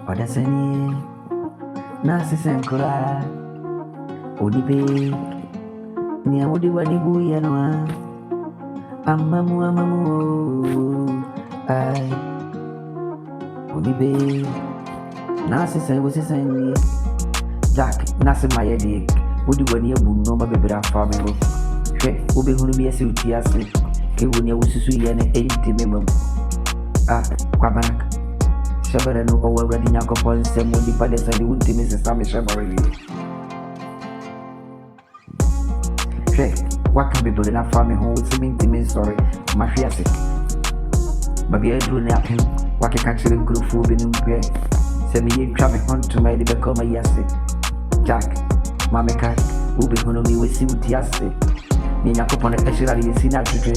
Odasani nasi senkura odibe ni awudi wadibu yanwa amamu ai odibe nasi sen Jack nasi mayedi odi wani abu no ma bebra fa me go hwe obe hunu bi ase uti ase ke woni awususu ye ne enti memam kwabanak shabara no o wawradi nyakopon sem wodi pade sadi wunti me se same shabara wi hwe waka bebra na fa me ho wuti me sorry ma hwe ase babi adru ne apem wake ka kire nkrofo bi no mpwe se me ye twa me honto ma de be koma yase Jack mameka ube hono mi wesi utiase ni nyakopon e hira ye sina twetwe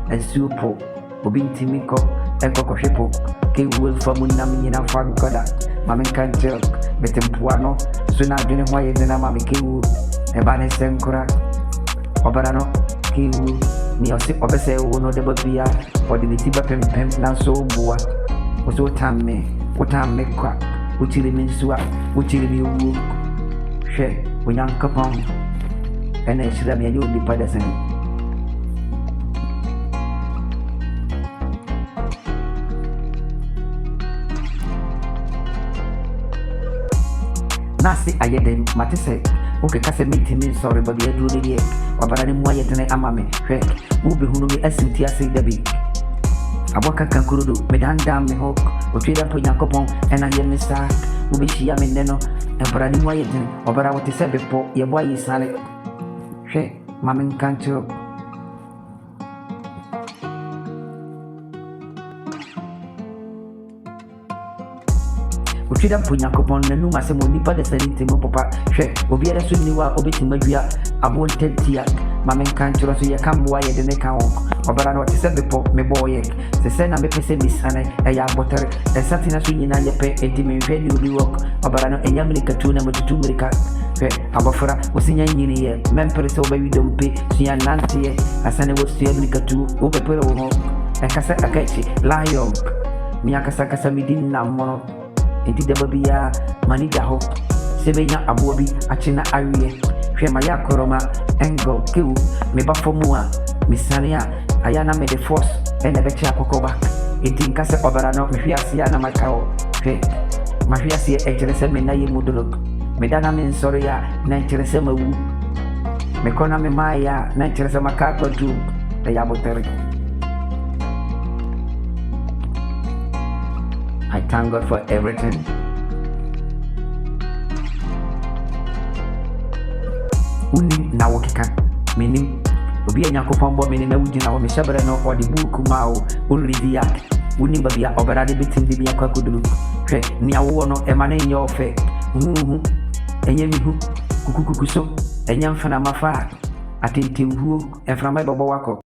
ensupo obi ntimi ko ekoko hwepo ke wo famu na me nyina fa goda mameka nje betempoa no so na adwene ho ye na mameka wo e ba ne senkura obara no ke wo ni osi obese wo no de babia odi ni tiba pem na so bua wo so tamme kwa uchiri mi suwa uchiri mi wo hwe onyankopon ena hira me ayo di pada sen nasi ayeden matese oke kase mitimi sorry baby adru de die wabara ni mu ayedene amame hwe ube hunu mi asinti ase dabi aboka kankurudo medanda me hok otweda po nyakopon ena ye misa ube hia me neno ebra ni mu ayedene obara wote sebepo ye boy isale hwe mamen kancho Utida punya kopon nenu mase mo nipa de sanite mo papa hwe obi ara so niwa obetima dua abon tentia mamen kancho so ye kamwa ye de ne kan obara no te sebepo me boye se se na me pese misane e ya botere e satina so nyina ye pe edi me hwe ni obi wok obara no enya mlika tu na mututu mlika hwe abofra osinya nyini ye mempere se obawi dompe suya nante ye asane wo suya mlika tu obepere wo ho e kasa akachi lion mi akasa midin na mono enti debabia manida ho sebenya abobi achina awie hwe ma yakoroma engo kewu me bafomu a misania ayana me the force ene be chia kokoba enti nkase obara no me hwiase ya na makao hwe ma hwiase e ejere me na ye mudolok me dana me nsori ya na ejere mawu me kona me maya na ejere makako tu e ya botere. I thank God for everything. Uni na wokeka menim obi anyakopon bo meni na wudi na wo me shabere no odi buku ma o onridia uni babia oberade bitim bibia kwakodulu hwe ni awo no e ma na enye ofe enye mihu kukukuso enye mfana mafa atentemhuo eframa babo wako